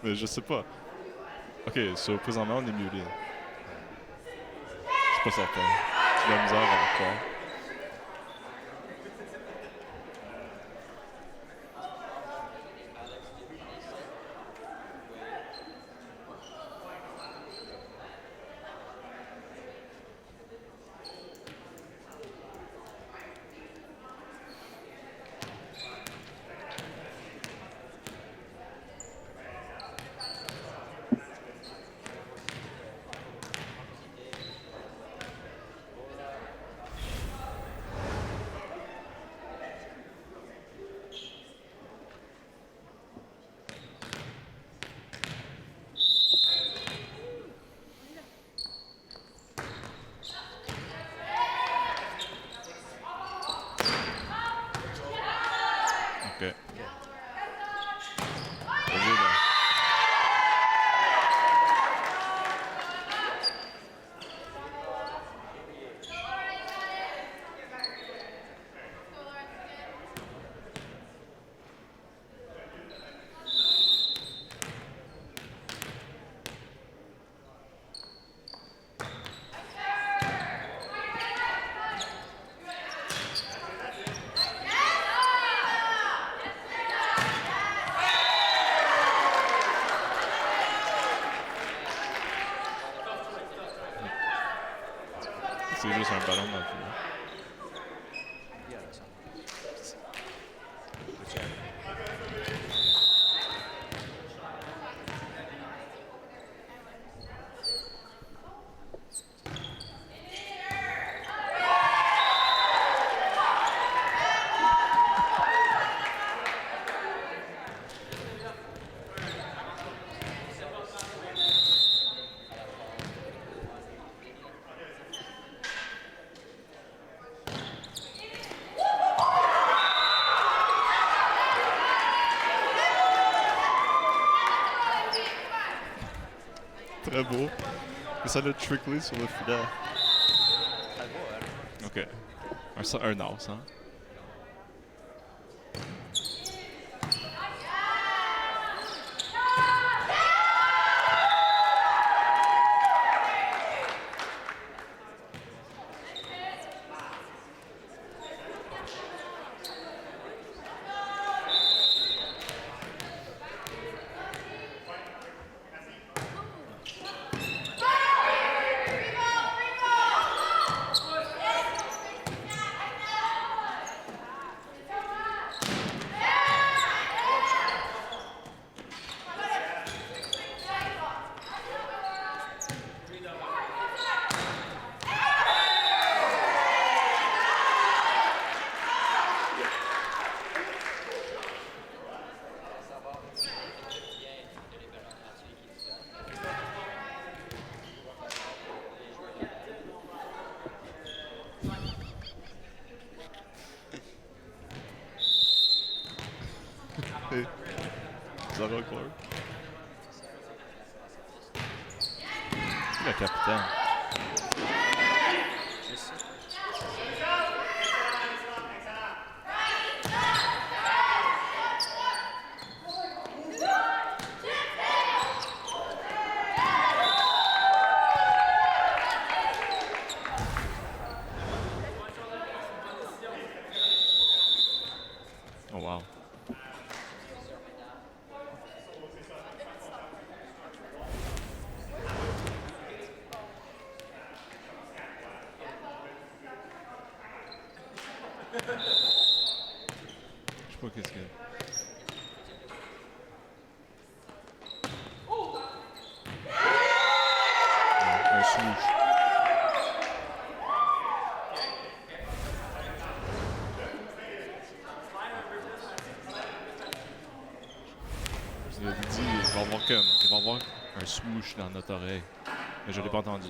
Mais je sais pas. Ok, so présentement on est muté. Je suis pas certain. J'ai de la misère à en croire. Ok. Vas-y, là. C'est juste un ballon dans le filet. Yeah, that's something. Good job. Très beau. Et ça l'a trickly sur le filet. I would. Ok. Un as, hein? Hey, Zara Clark. Le capitaine. Just Oh wow. Je sais pas qu'est-ce que... Un swoosh. Je vous avais dit, il va y avoir un swoosh dans notre oreille. Mais je l'ai pas entendu.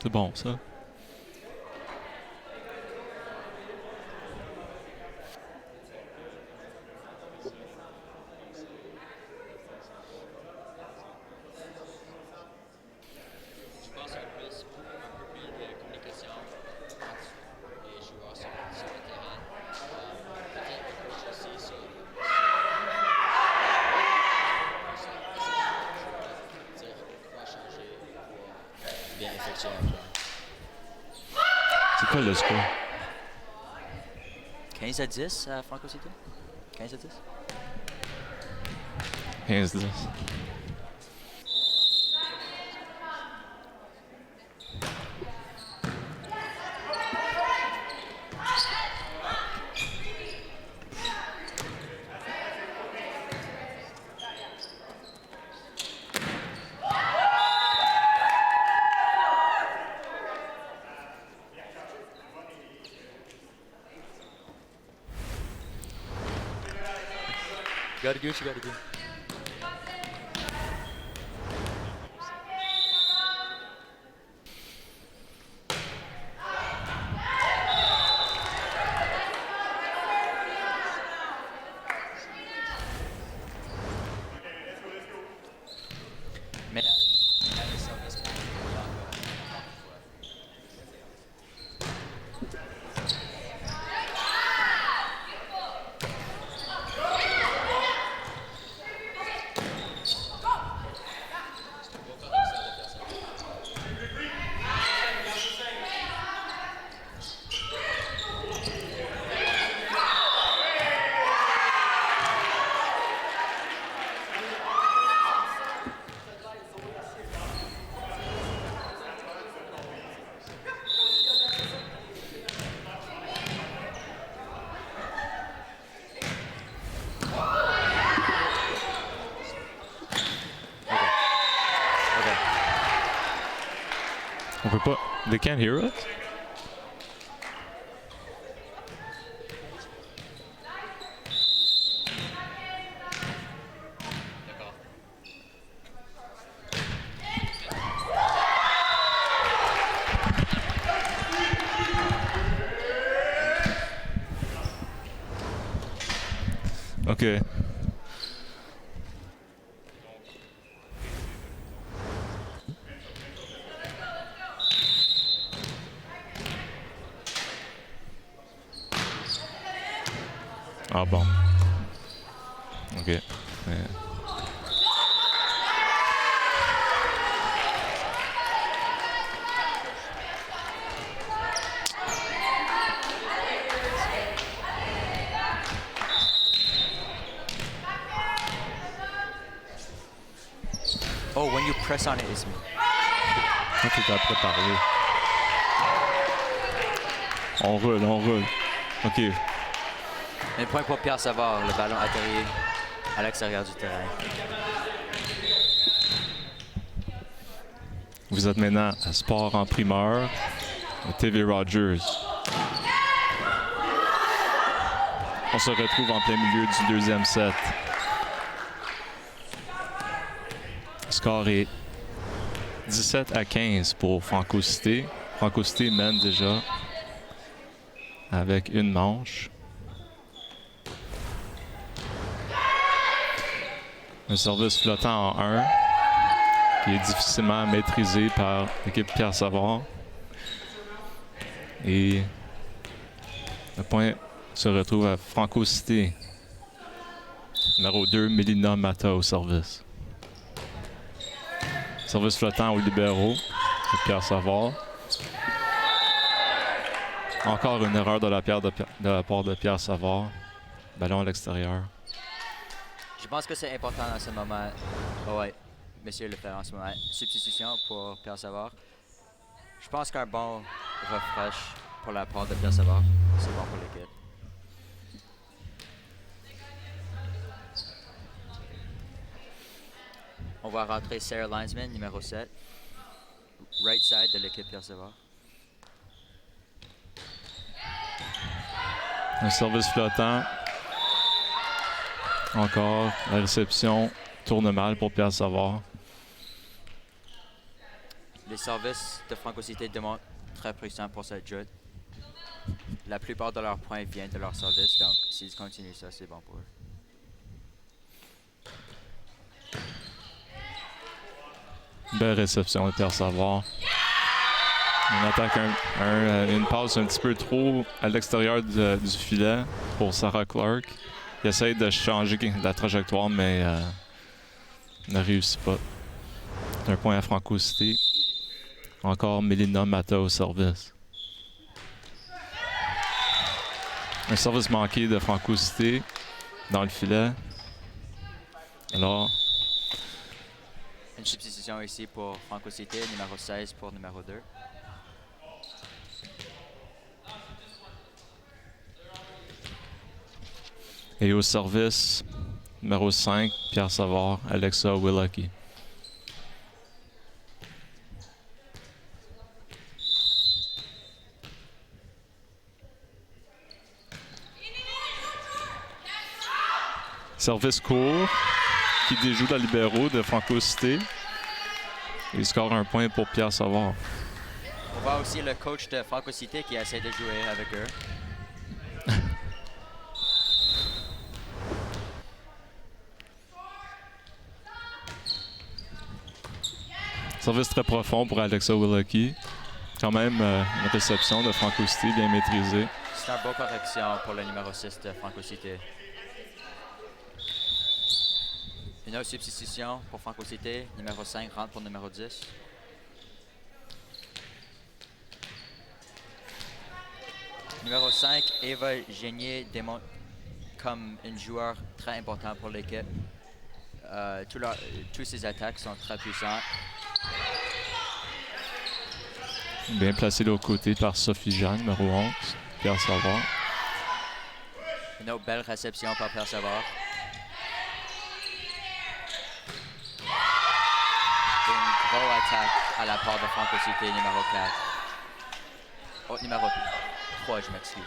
C'est bon, ça. Je pense un peu plus de communication entre les joueurs sur le terrain. Peut-être le coach aussi sur dire quoi changer pour bien effectuer un plan. C'est quoi le score? 15-10 à Franco City? 15-10? 15-10. Gotta do what you gotta do. Mais On peut pas. They can't hear us? OK. Ah bon. OK. oh, when you press on it, it's me. Toi, tu t'es préparé. On roule, on roule. OK. Un point pour Pierre Savard, le ballon atterri à l'extérieur du terrain. Vous êtes maintenant à Sport en primeur, à TV Rogers. On se retrouve en plein milieu du deuxième set. Le score est 17-15 pour Franco Cité. Franco Cité mène déjà avec une manche. Un service flottant en 1 qui est difficilement maîtrisé par l'équipe Pierre Savard. Et le point se retrouve à Franco Cité. Numéro 2, Mélina Mata au service. Service flottant aux libéraux de Pierre Savard. Encore une erreur de la part de Pierre Savard. Ballon à l'extérieur. Je pense que c'est important dans ce moment. Oh ouais, monsieur le fait en ce moment. Substitution pour Pierre Savard. Je pense qu'un bon refresh pour la part de Pierre Savard, c'est bon pour l'équipe. On va rentrer Sarah Linesman, numéro 7. Right side de l'équipe Pierre Savard. Un service flottant. Encore, la réception tourne mal pour Pierre Savard. Les services de Franco Cité demandent très puissants pour cette joute. La plupart de leurs points viennent de leur service, donc s'ils continuent ça, c'est bon pour eux. Belle réception de Pierre Savard. On attaque une passe un petit peu trop à l'extérieur du filet pour Sarah Clark. Il essaye de changer la trajectoire, mais ne réussit pas. Un point à Franco Cité. Encore Mélina Mata au service. Un service manqué de Franco Cité dans le filet. Alors, une substitution ici pour Franco Cité, numéro 16 pour numéro 2. Et au service, numéro 5, Pierre Savard, Alexa Willaki. Service court qui déjoue la libéraux de Franco Cité. Il score un point pour Pierre Savard. On voit aussi le coach de Franco Cité qui essaie de jouer avec eux. Service très profond pour Alexa Willaki. Quand même une réception de Franco Cité bien maîtrisée. C'est une bonne correction pour le numéro 6 de Franco Cité. Une autre substitution pour Franco Cité. Numéro 5 rentre pour numéro 10. Numéro 5, Eva Génier démontre comme une joueur très important pour l'équipe. Tous ses attaques sont très puissantes. Bien placé de l'autre côté par Sophie Jeanne, numéro 11. Pierre Savard. Une autre belle réception par Pierre Savard. Une grosse attaque à la part de Franco Cité, numéro 4. Oh, numéro 3, je m'excuse.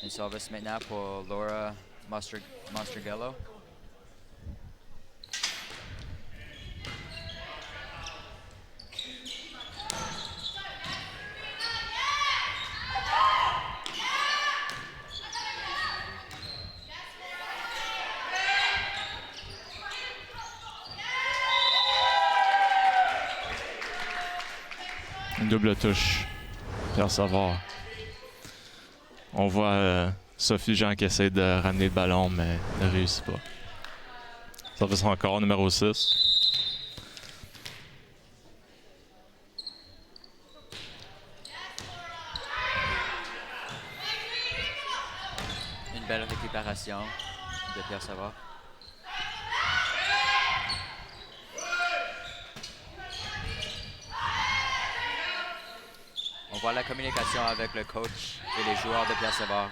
Un service maintenant pour Laura Monstergello. Une double touche. Pierre Savard. On voit Sophie Jean qui essaie de ramener le ballon, mais ne réussit pas. Service encore, numéro 6. Une belle récupération de Pierre Savard. On voit la communication avec le coach et les joueurs de Pierre Savard.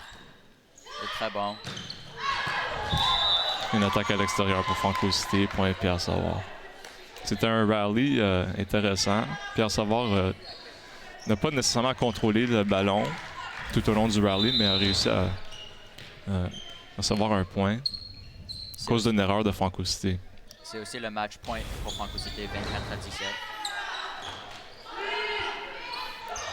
C'est très bon. Une attaque à l'extérieur pour Franco Cité, point Pierre Savard. C'était un rallye intéressant. Pierre Savard n'a pas nécessairement contrôlé le ballon tout au long du rallye, mais a réussi à recevoir un point à cause d'une erreur de Franco Cité. C'est aussi le match point pour Franco Cité, 24-17.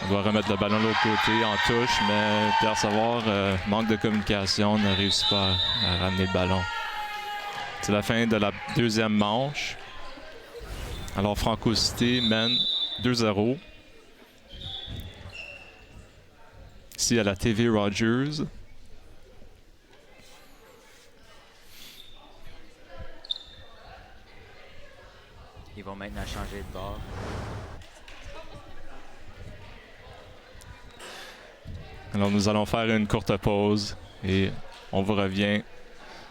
On doit remettre le ballon de l'autre côté en touche, mais Pierre Savard manque de communication, ne réussit pas à ramener le ballon. C'est la fin de la deuxième manche. Alors Franco Cité mène 2-0. Ici à la TV Rogers. Ils vont maintenant changer de bord. Alors nous allons faire une courte pause et on vous revient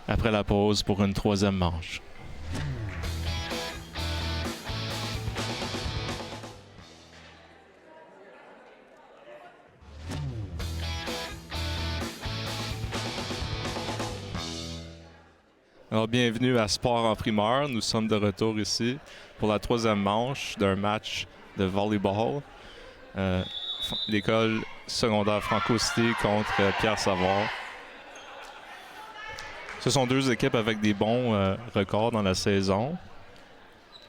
après la pause pour une troisième manche. Alors bienvenue à Sport en primeur. Nous sommes de retour ici pour la troisième manche d'un match de volleyball. L'école secondaire Franco Cité contre Pierre Savard. Ce sont deux équipes avec des bons records dans la saison.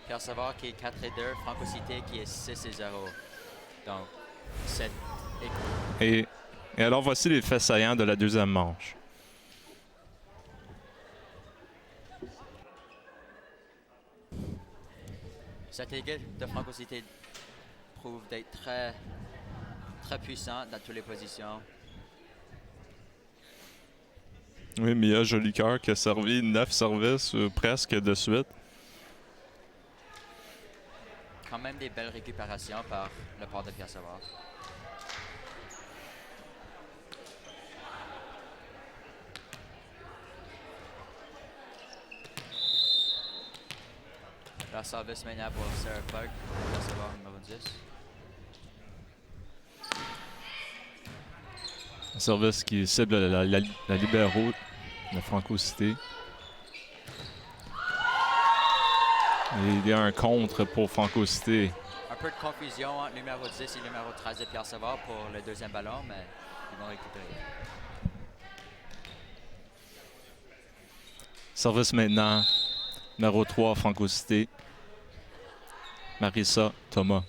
Pierre Savard qui est 4-2, Franco Cité qui est 6-0. Donc, cette Et alors, voici les faits saillants de la deuxième manche. Cette équipe de Franco Cité prouve d'être très, très puissante dans toutes les positions. Oui, Mia Jolicoeur qui a servi 9 services presque de suite. Quand même des belles récupérations par le part de Pierre Savard. La service maintenant pour Sarah Clark, Pierre Savard numéro 10. Un service qui cible la libéraux de Franco Cité. Et il y a un contre pour Franco Cité. Un peu de confusion entre numéro 10 et numéro 13 de Pierre Savard pour le deuxième ballon, mais ils vont récupérer. Service maintenant, numéro 3, Franco Cité. Marissa Thomas.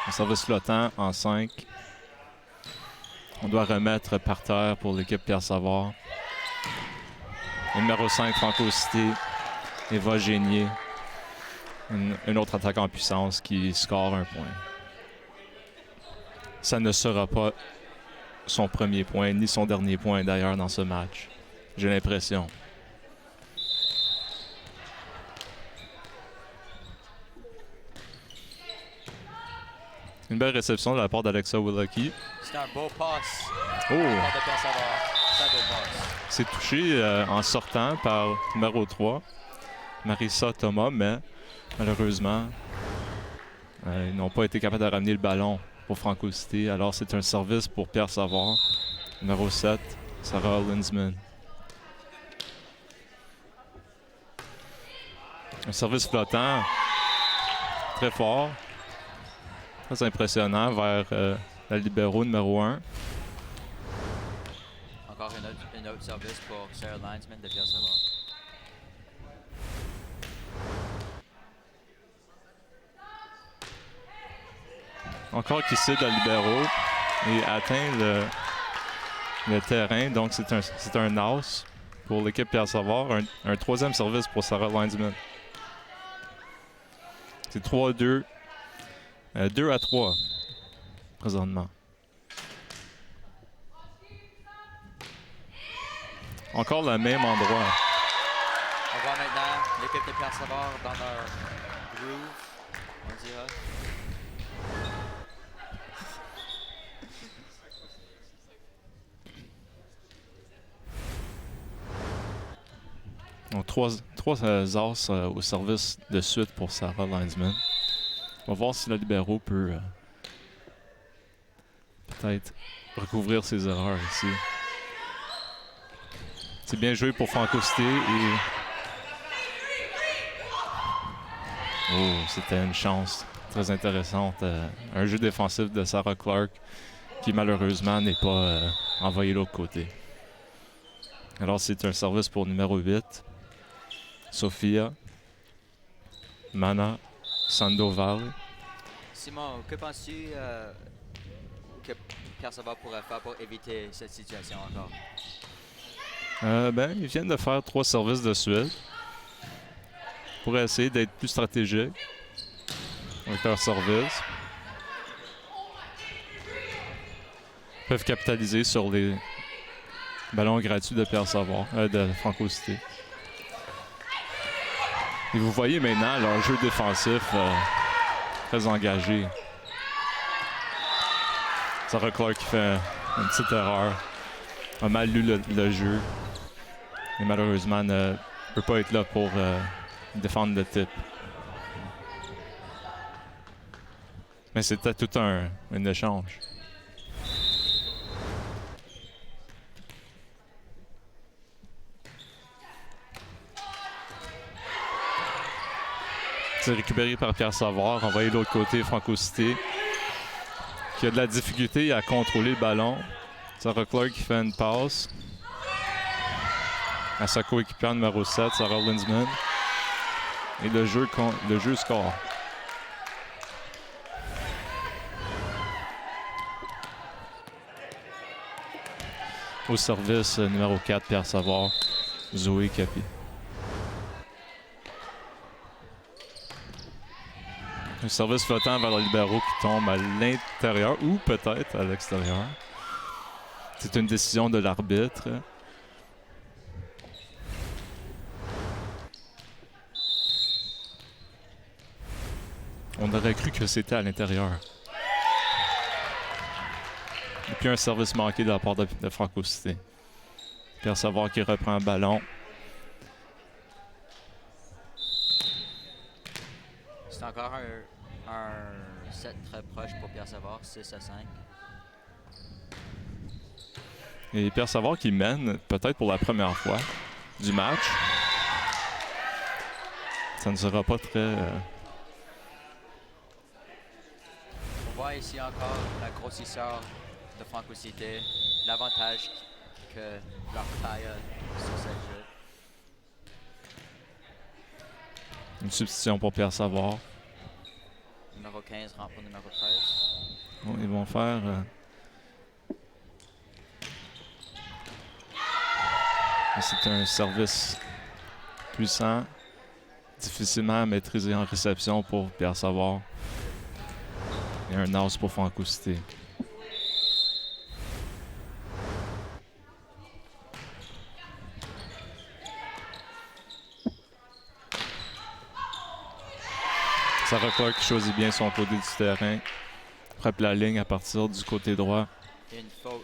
Un service flottant en 5. On doit remettre par terre pour l'équipe Pierre Savard. Le numéro 5, Franco Cité. Eva Génier. Une autre attaque en puissance qui score un point. Ça ne sera pas son premier point, ni son dernier point d'ailleurs dans ce match. J'ai l'impression. Une belle réception de la part d'Alexa Willockie. C'est un beau pass. Oh! De Pierre Savard. Très beau pass. C'est touché en sortant par numéro 3, Marissa Thomas, mais malheureusement, ils n'ont pas été capables de ramener le ballon pour Franco Cité. Alors c'est un service pour Pierre Savard. Numéro 7, Sarah Linsman. Un service flottant très fort. Très impressionnant vers la libéraux numéro 1. Encore un autre service pour Sarah Linesman de Pierre Savard. Encore qui cible la libéraux et atteint le terrain. Donc c'est un as pour l'équipe Pierre Savard. Un troisième service pour Sarah Linesman. C'est 3-2. 2-3 présentement. Encore le même endroit. On voit maintenant l'équipe de Pierre Savard dans leur groove, on dira. Donc, trois as au service de suite pour Sarah Linesman. On va voir si la libéraux peut peut-être recouvrir ses erreurs ici. C'est bien joué pour Franco Cité et... Oh, c'était une chance très intéressante. Un jeu défensif de Sarah Clark qui malheureusement n'est pas envoyé de l'autre côté. Alors c'est un service pour numéro 8. Sophia. Mana Sandoval. Simon, que penses-tu que Pierre Savard pourrait faire pour éviter cette situation encore? Ils viennent de faire 3 services de suite pour essayer d'être plus stratégique avec leur service. Ils peuvent capitaliser sur les ballons gratuits de Pierre Savard, de Franco Cité. Et vous voyez maintenant leur jeu défensif très engagé. Sarah Clark qui fait une petite erreur, a mal lu le jeu et malheureusement ne peut pas être là pour défendre le type. Mais c'était tout un échange. C'est récupéré par Pierre Savard, envoyé de l'autre côté, Franco Cité, qui a de la difficulté à contrôler le ballon. Sarah Clark qui fait une passe. à sa coéquipière numéro 7, Sarah Lindsman. Et le jeu score. Au service, numéro 4, Pierre Savard, Zoé Capi. Un service flottant vers le libéraux qui tombe à l'intérieur ou peut-être à l'extérieur. C'est une décision de l'arbitre. On aurait cru que c'était à l'intérieur. Et puis un service manqué de la part de Franco Cité. Pierre Savard qui reprend le ballon. C'est encore un set très proche pour Pierre Savard, 6-5. Et Pierre Savard qui mène, peut-être pour la première fois, du match. Ça ne sera pas très... On voit ici encore la grossisseur de Franco Cité, l'avantage que leur taille a sur cette jeu. Une substitution pour Pierre Savard. Numéro 15 rentre pour numéro 13. Bon, ils vont faire... C'est un service puissant, difficilement à maîtriser en réception pour Pierre Savard. Et un as pour Franco Cité. Sarah Clark choisit bien son côté du terrain. Frappe la ligne à partir du côté droit. Et une faute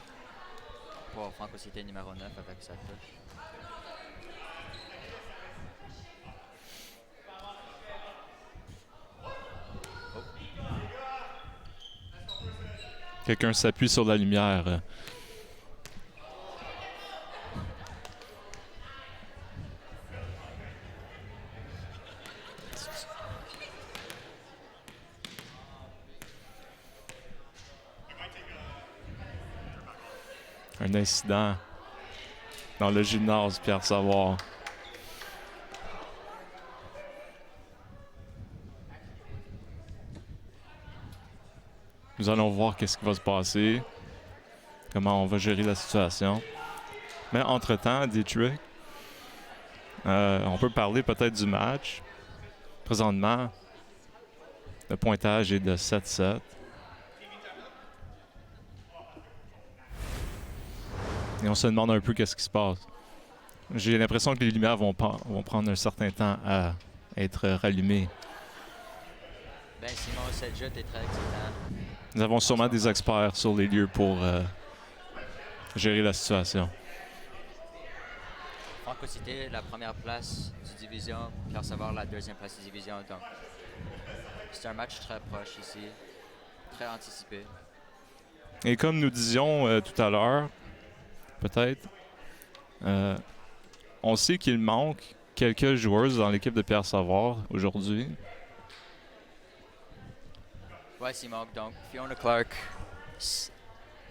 pour Franco Cité numéro 9 avec sa touche. Quelqu'un s'appuie sur la lumière. Un incident dans le gymnase Pierre Savard. Nous allons voir qu'est-ce qui va se passer, comment on va gérer la situation. Mais entre-temps, Dietrich, on peut parler peut-être du match. Présentement, le pointage est de 7-7. Et on se demande un peu qu'est-ce qui se passe. J'ai l'impression que les lumières vont prendre un certain temps à être rallumées. Ben Simon, cette jeu est très excitant. Nous avons sûrement des experts sur les lieux pour gérer la situation. Franco Cité, la première place du division, Pierre Savard, la deuxième place du division. Donc, c'est un match très proche ici, très anticipé. Et comme nous disions tout à l'heure, peut-être, on sait qu'il manque quelques joueuses dans l'équipe de Pierre Savard aujourd'hui. Ouais, Simon. Donc, Fiona Clark,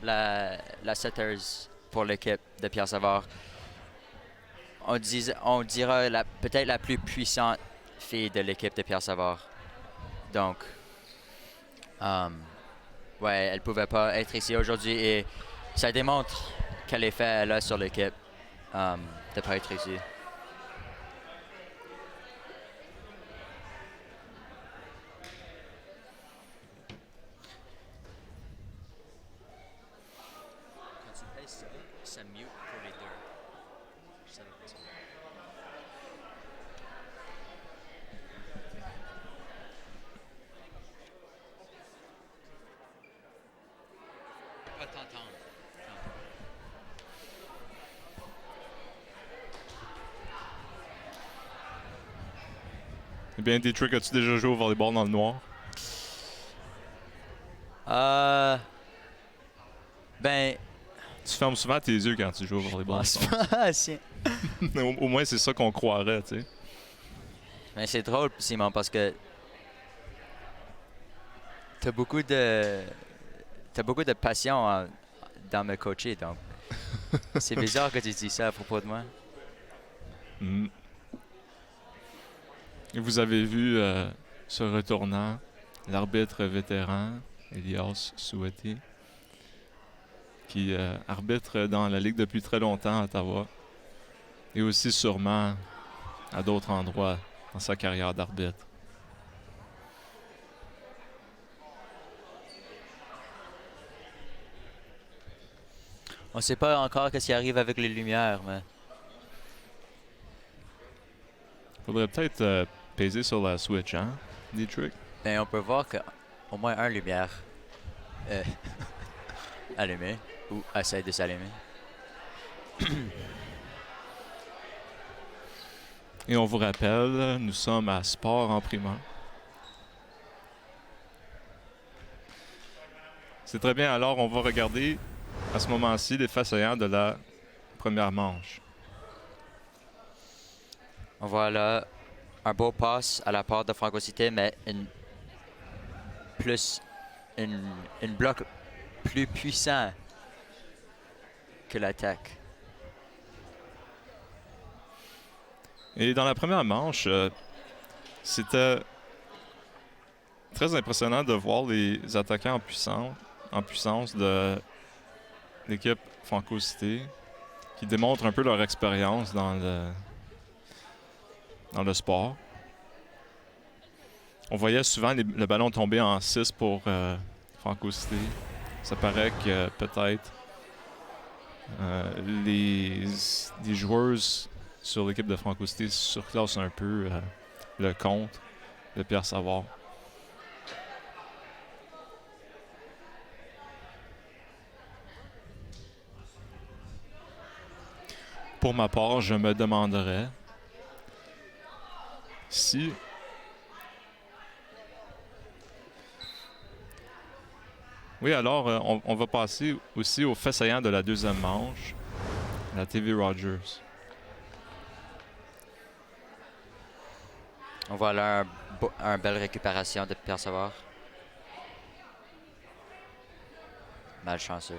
la setters pour l'équipe de Pierre Savard. On dira peut-être la plus puissante fille de l'équipe de Pierre Savard. Donc, ouais, elle pouvait pas être ici aujourd'hui et ça démontre quel effet elle a sur l'équipe de pas être ici. Ça mute pour les deux. Je savais pas ça. Pas t'entendre. Eh bien, Dietrich, as-tu déjà joué au volleyball dans le noir? Ben, Tu fermes souvent tes yeux quand tu joues au volleyball. Au moins, c'est ça qu'on croirait, tu sais. Mais c'est drôle, Simon, parce que t'as beaucoup de passion dans me coacher, donc c'est bizarre que tu dis ça à propos de moi. Mm. Et vous avez vu ce retournant, l'arbitre vétéran, Elias Souhaité, qui arbitre dans la Ligue depuis très longtemps à Ottawa et aussi sûrement à d'autres endroits dans sa carrière d'arbitre. On ne sait pas encore ce qui arrive avec les lumières, mais Faudrait peut-être peser sur la switch, hein, Dietrich? ben, on peut voir qu'au moins un lumière est allumé ou essaie de s'allumer. Et on vous rappelle, nous sommes à Sport en primeur. C'est très bien, alors on va regarder à ce moment-ci les faits saillants de la première manche. On voit là un beau passe à la part de Franco Cité, mais une bloc plus puissant que l'attaque. Et dans la première manche, c'était très impressionnant de voir les attaquants en puissance de l'équipe Franco Cité, qui démontrent un peu leur expérience dans le sport. On voyait souvent le ballon tomber en 6 pour Franco Cité. Ça paraît que peut-être les joueuses sur l'équipe de Franco Cité surclassent un peu le compte de Pierre Savard. Pour ma part, je me demanderais si oui, alors on va passer aussi au fait saillant de la deuxième manche, la TV Rogers. On voit là une belle récupération de Pierre Savard. Malchanceux.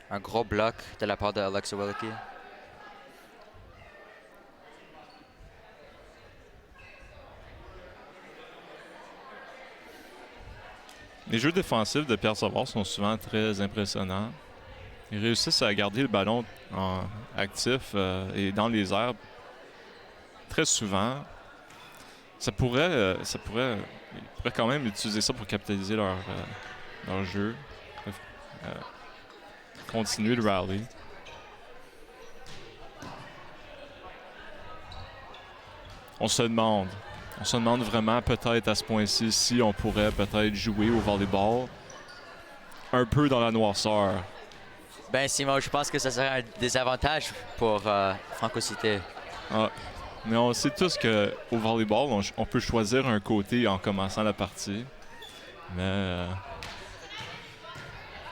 Un gros bloc de la part de Alexa Wilkie. Les jeux défensifs de Pierre Savard sont souvent très impressionnants. Ils réussissent à garder le ballon actif et dans les airs très souvent. Ils pourraient quand même utiliser ça pour capitaliser leur jeu. Continuer le rally. On se demande vraiment peut-être à ce point-ci si on pourrait peut-être jouer au volleyball un peu dans la noirceur. Ben Simon, je pense que ça serait un désavantage pour Franco Cité. Ah, mais on sait tous qu'au volleyball, on peut choisir un côté en commençant la partie. Mais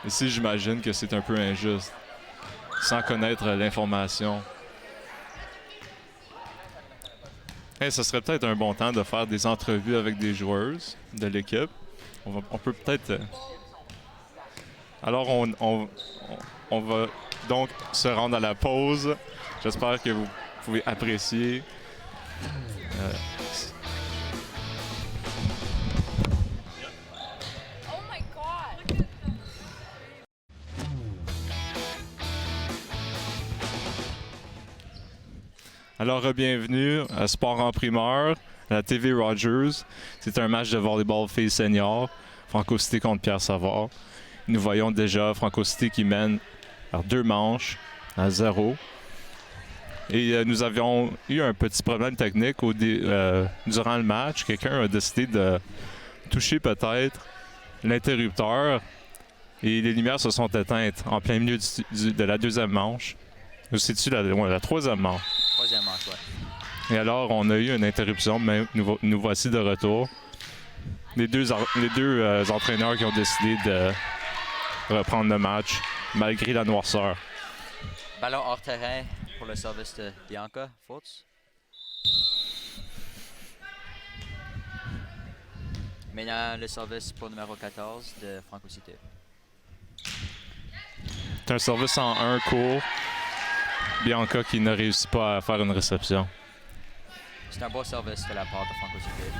ici, j'imagine que c'est un peu injuste, sans connaître l'information. Hey, ce serait peut-être un bon temps de faire des entrevues avec des joueuses de l'équipe. On peut peut-être... Alors, on va donc se rendre à la pause. J'espère que vous pouvez apprécier. Oh my God! Alors, bienvenue à Sport en primeur, à la TV Rogers. C'est un match de volleyball filles senior, Franco Cité contre Pierre Savard. Nous voyons déjà Franco Cité qui mène par 2 manches à 0. Et nous avions eu un petit problème technique durant le match. Quelqu'un a décidé de toucher peut-être l'interrupteur et les lumières se sont éteintes en plein milieu de la deuxième manche. Ou c'est-tu la troisième manche? Troisième manche, ouais. Et alors, on a eu une interruption, mais nous voici de retour. Les deux entraîneurs qui ont décidé de reprendre le match, malgré la noirceur. Ballon hors terrain pour le service de Bianca. Fautes. Maintenant, le service pour numéro 14 de Franco Cité. C'est un service en 1 court Bianca qui ne réussit pas à faire une réception. C'est un beau service de la part de Franco Cité.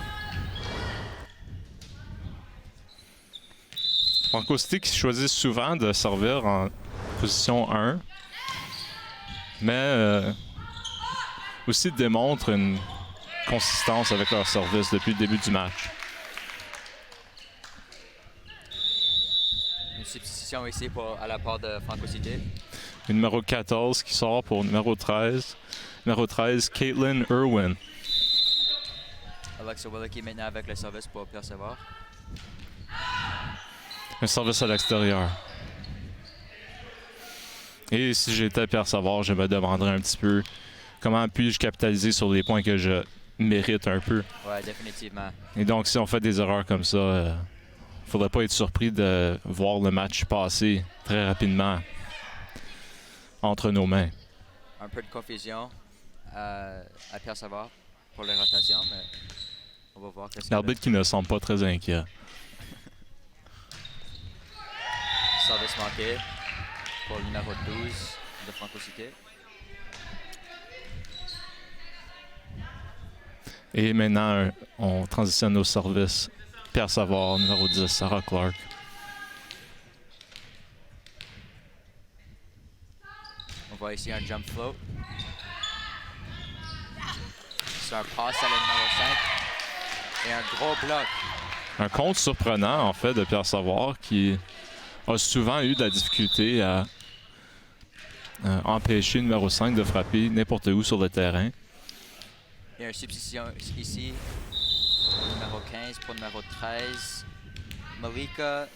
Franco Cité qui choisit souvent de servir en position 1, mais aussi démontre une consistance avec leur service depuis le début du match. Une substitution ici à la part de Franco Cité. Numéro 14 qui sort pour numéro 13. Numéro 13, Caitlin Irwin. Alexa Willicke maintenant avec le service pour Pierre Savard. Un service à l'extérieur. Et si j'étais Pierre Savard, je me demanderais un petit peu comment puis-je capitaliser sur les points que je mérite un peu. Ouais, définitivement. Et donc, si on fait des erreurs comme ça, il ne faudrait pas être surpris de voir le match passer très rapidement entre nos mains. Un peu de confusion à Pierre Savard pour les rotations, mais on va voir qu'est-ce qu'il L'arbitre qui ne semble pas très inquiet. Service manqué pour le numéro 12 de Franco Cité. Et maintenant, on transitionne au service. Pierre Savard, numéro 10, Sarah Clark. On voit ici un jump float. C'est un pass à la numéro 5. Et un gros bloc. Un compte surprenant, en fait, de Pierre Savard qui a souvent eu de la difficulté à empêcher le numéro 5 de frapper n'importe où sur le terrain. Il y a une substitution ici. Numéro 15 pour numéro 13. Malika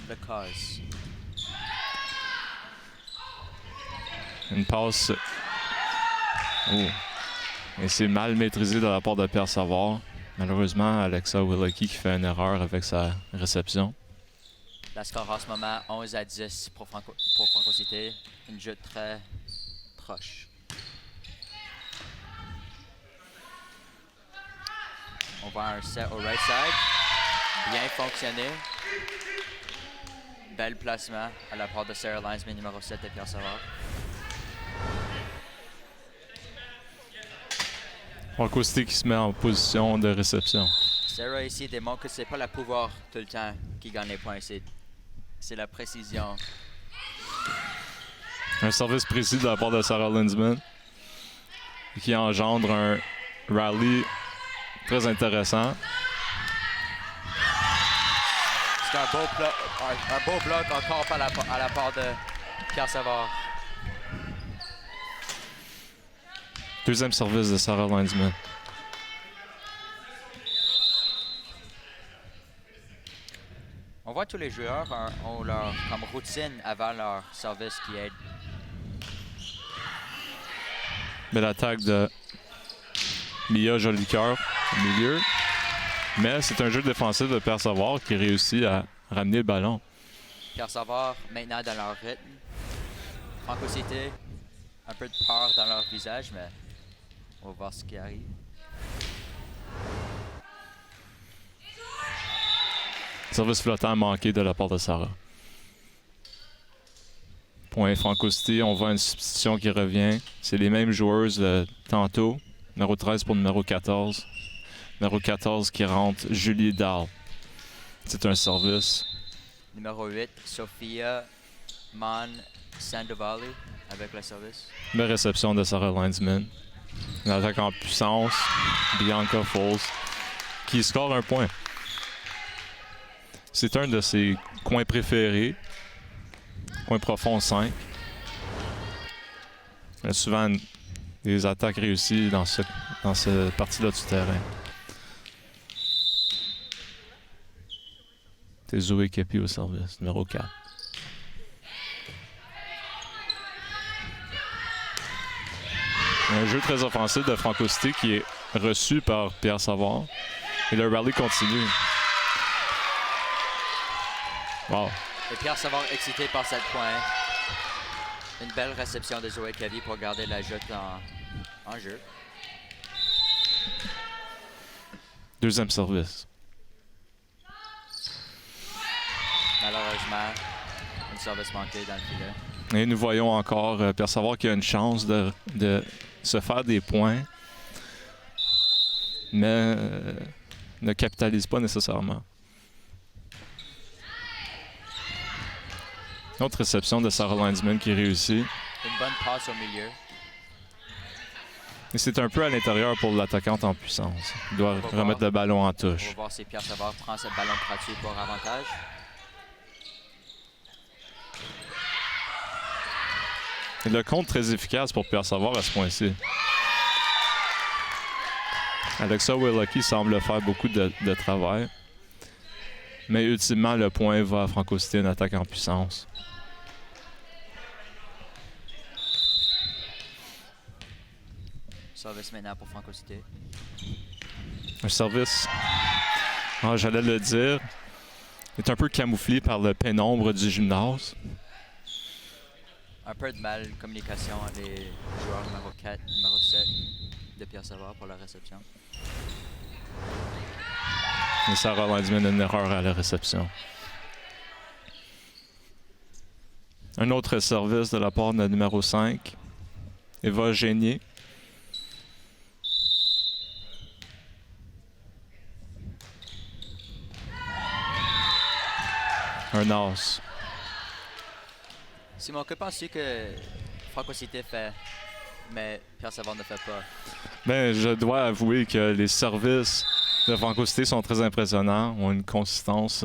Lacaze. Une passe. Oh. Et c'est mal maîtrisé de la part de Pierre Savard. Malheureusement, Alexa Willicke qui fait une erreur avec sa réception. La score en ce moment 11-10 pour Franco Cité. Une jeu très proche. On voit un set au right side. Bien fonctionné. Bel placement à la part de Sarah Linesman, numéro 7 de Pierre Savard. Franco Cité qui se met en position de réception. Sarah ici démontre que c'est pas le pouvoir tout le temps qui gagne les points, c'est la précision. Un service précis de la part de Sarah Linesman qui engendre un rallye très intéressant. C'est un beau bloc encore à la part de Pierre Savard. Deuxième service de Sarah Linesman. On voit tous les joueurs ont leur comme routine avant leur service qui aide. Belle attaque de Mia Jolicoeur au milieu. Mais c'est un jeu défensif de Pierre Savard qui réussit à ramener le ballon. Pierre Savard maintenant dans leur rythme. Franco Cité, un peu de peur dans leur visage, mais on va voir ce qui arrive. Service flottant manqué de la part de Sarah. Point Franco Cité, on voit une substitution qui revient. C'est les mêmes joueuses tantôt. Numéro 13 pour numéro 14. Numéro 14 qui rentre, Julie Dahl. C'est un service. Numéro 8, Sophia Man Sandoval avec le service. Belle réception de Sarah Linesman. Une attaque en puissance. Bianca Foles qui score un point. C'est un de ses coins préférés. Coin profond 5. Il y a souvent des attaques réussies dans cette partie-là du terrain. C'est Zoé Kepi au service, numéro 4. Un jeu très offensif de Franco Cité qui est reçu par Pierre Savard. Et le rallye continue. Wow. Et Pierre Savard excité par cette point. Une belle réception de Zoé Kepi pour garder la joute en jeu. Deuxième service. Malheureusement, une service manquée dans le filet. Et nous voyons encore Pierre Savard qui a une chance de se faire des points, mais ne capitalise pas nécessairement. Autre réception de Sarah Landsman qui réussit. Une bonne passe au milieu. Et c'est un peu à l'intérieur pour l'attaquante en puissance. Il doit remettre le ballon en On touche. va voir si Pierre Savard prend ce ballon gratuit pour avantage. Et le compte très efficace pour Pierre Savard à ce point-ci. Alexa Willocky semble faire beaucoup de travail. Mais ultimement, le point va à Franco Cité, une attaque en puissance. Service maintenant pour Franco Cité. Un service, j'allais le dire, est un peu camouflé par le pénombre du gymnase. Un peu de mal communication entre les joueurs numéro 4, numéro 7 de Pierre Savard pour la réception. Et Sarah Landsman a une erreur à la réception. Un autre service de la part de la numéro 5. Eva Génier. Un as. Simon, que penses-tu que Franco Cité fait, mais Pierre Savard ne fait pas? Ben, je dois avouer que les services de Franco Cité sont très impressionnants, ont une consistance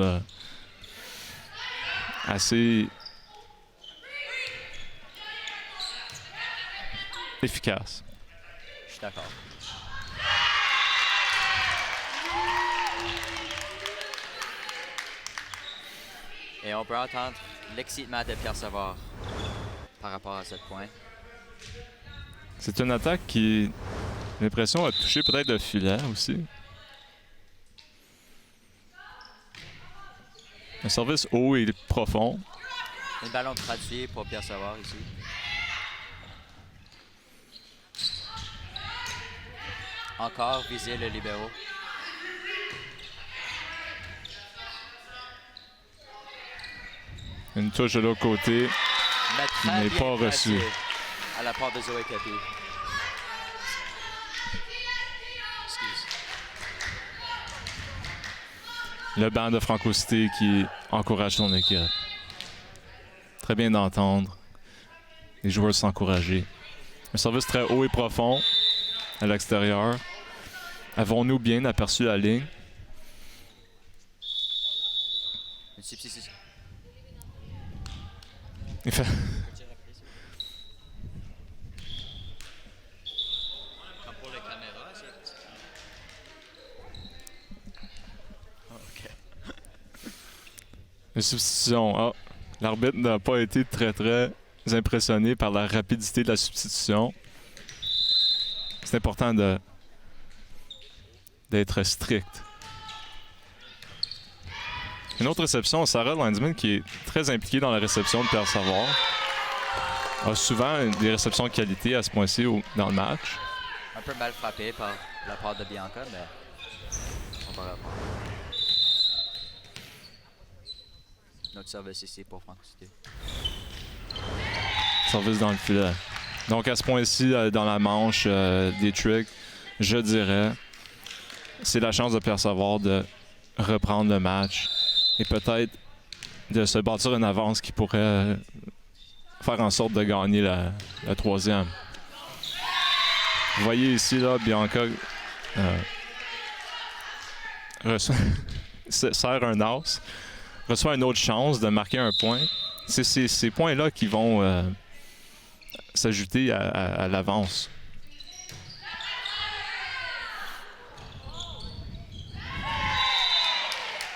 assez efficace. Je suis d'accord. Et on peut entendre l'excitement de Pierre Savard par rapport à ce point. C'est une attaque qui, j'ai l'impression, a touché peut-être le filet aussi. Un service haut et profond. Un ballon gratuit pour Pierre Savard ici. Encore viser le libéro. Une touche de l'autre côté. Mais qui très n'est bien pas placé reçue. à la part de Zoé Capi. Excuse. Le banc de Franco Cité qui encourage son équipe. Très bien d'entendre les joueurs s'encourager. Un service très haut et profond à l'extérieur. Avons-nous bien aperçu la ligne? Une substitution. Il fait... Comme pour les caméras, c'est... OK. Une substitution. Ah, l'arbitre n'a pas été très impressionné par la rapidité de la substitution. C'est important d'être strict. Une autre réception, Sarah Landsman, qui est très impliquée dans la réception de Pierre Savard, a souvent des réceptions de qualité à ce point-ci dans le match. Un peu mal frappé par la part de Bianca, mais on va reprendre. Notre service ici pour Franco Cité. Service dans le filet. Donc à ce point-ci, dans la manche des tricks, je dirais, c'est la chance de Pierre Savard de reprendre le match et peut-être de se bâtir une avance qui pourrait faire en sorte de gagner la troisième. Vous voyez ici, là, Bianca sert un as, reçoit une autre chance de marquer un point. C'est ces points-là qui vont s'ajouter à l'avance.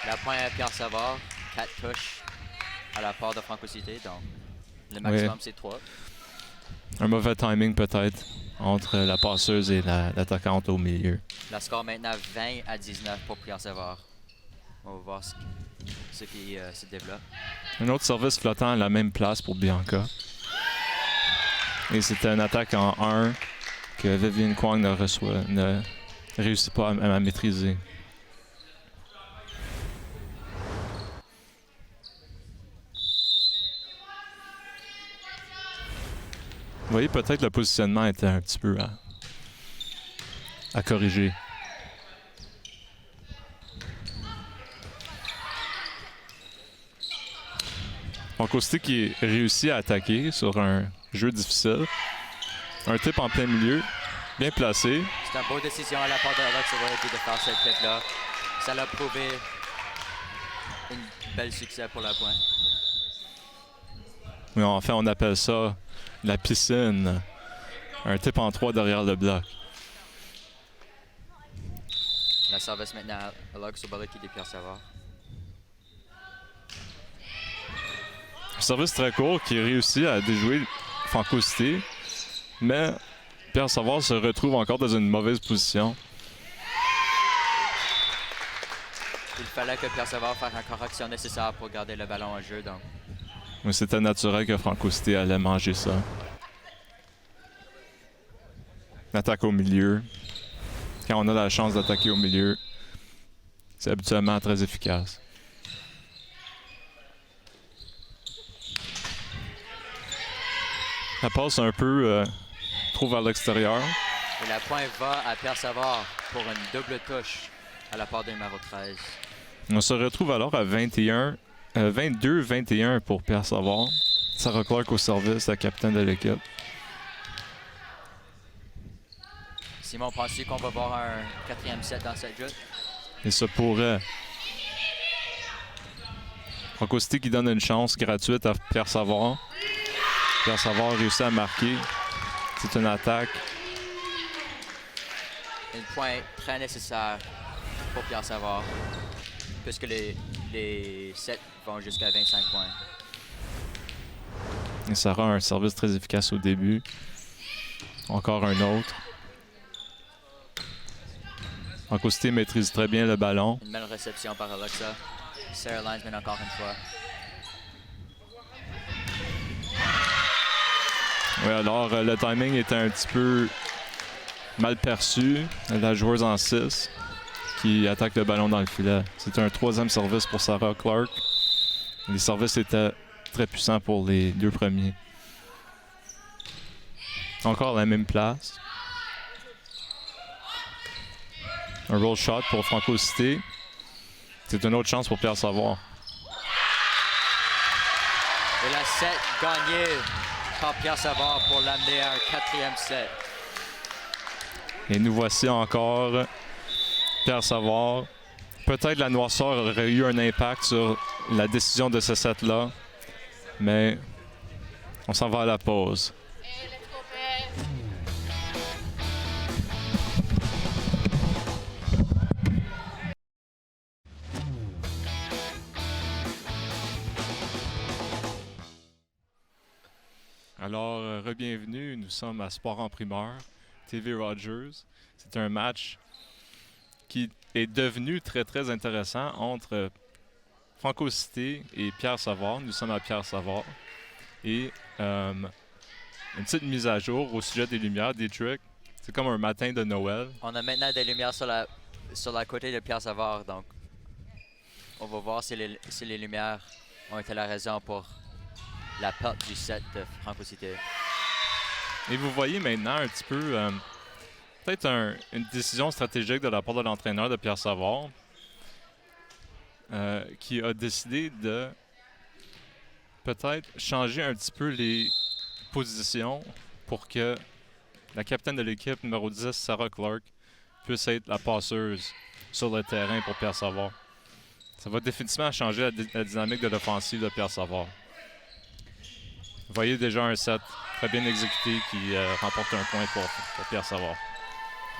La pointe à Pierre Savard, 4 touches à la part de Franco Cité, donc le maximum c'est 3. Un mauvais timing peut-être entre la passeuse et l'attaquante au milieu. La score maintenant 20-19 pour Pierre Savard. On va voir ce qui se développe. Un autre service flottant à la même place pour Bianca. Et c'était une attaque en 1 que Vivienne Kwong ne réussit pas à maîtriser. Vous voyez, peut-être le positionnement était un petit peu à corriger. Franco Cité qui réussit à attaquer sur un jeu difficile. Un tip en plein milieu, bien placé. C'est une bonne décision à la part de Alex Ovaleki de faire cette tip-là. Ça l'a prouvé un bel succès pour la pointe. Mais en fait, on appelle ça la piscine. Un tip en 3 derrière le bloc. La service maintenant à Alex Ovaleki de Pierre Savard. Un service très court qui réussit à déjouer Franco Cité. Mais Pierre Savard se retrouve encore dans une mauvaise position. Il fallait que Pierre Savard fasse la correction nécessaire pour garder le ballon en jeu. Donc. Mais c'était naturel que Franco Cité allait manger ça. Une attaque au milieu. Quand on a la chance d'attaquer au milieu, c'est habituellement très efficace. La passe un peu trop vers l'extérieur. Et la pointe va à Pierre Savard pour une double touche à la part du numéro 13. On se retrouve alors à 22-21 pour Pierre Savard. Sarah Clark au service, la capitaine de l'équipe. Simon, penses-tu qu'on va voir un 4e set dans cette jeu? Et ça pourrait. Franco Cité qui donne une chance gratuite à Pierre Savard. Pierre Savard réussit à marquer. C'est une attaque. Une pointe très nécessaire pour Pierre Savard, puisque les sets vont jusqu'à 25 points. Et Sarah a un service très efficace au début. Encore un autre. Franco Cité maîtrise très bien le ballon. Une belle réception par Alexa. Sarah Linesman encore une fois. Oui, alors le timing était un petit peu mal perçu. La joueuse en 6 qui attaque le ballon dans le filet. C'est un 3e service pour Sarah Clark. Les services étaient très puissants pour les 2 premiers. Encore la même place. Un roll shot pour Franco Cité. C'est une autre chance pour Pierre Savard. Et la set gagnée par Pierre Savard pour l'amener à un 4e set. Et nous voici encore Pierre Savard. Peut-être la noirceur aurait eu un impact sur la décision de ce set-là, mais on s'en va à la pause. Hey, let's go, Bears. Alors, re-bienvenue, nous sommes à Sport en primeur, TV Rogers. C'est un match qui est devenu très très intéressant entre Franco Cité et Pierre Savard. Nous sommes à Pierre Savard. Et une petite mise à jour au sujet des lumières, des trucs. C'est comme un matin de Noël. On a maintenant des lumières sur la côté de Pierre Savard, donc on va voir si les lumières ont été la raison pour la perte du set de Franco Cité. Et vous voyez maintenant un petit peu peut-être une décision stratégique de la part de l'entraîneur de Pierre Savard qui a décidé de peut-être changer un petit peu les positions pour que la capitaine de l'équipe numéro 10, Sarah Clark, puisse être la passeuse sur le terrain pour Pierre Savard. Ça va définitivement changer la dynamique de l'offensive de Pierre Savard. Vous voyez déjà un set très bien exécuté qui remporte un point pour Pierre Savard.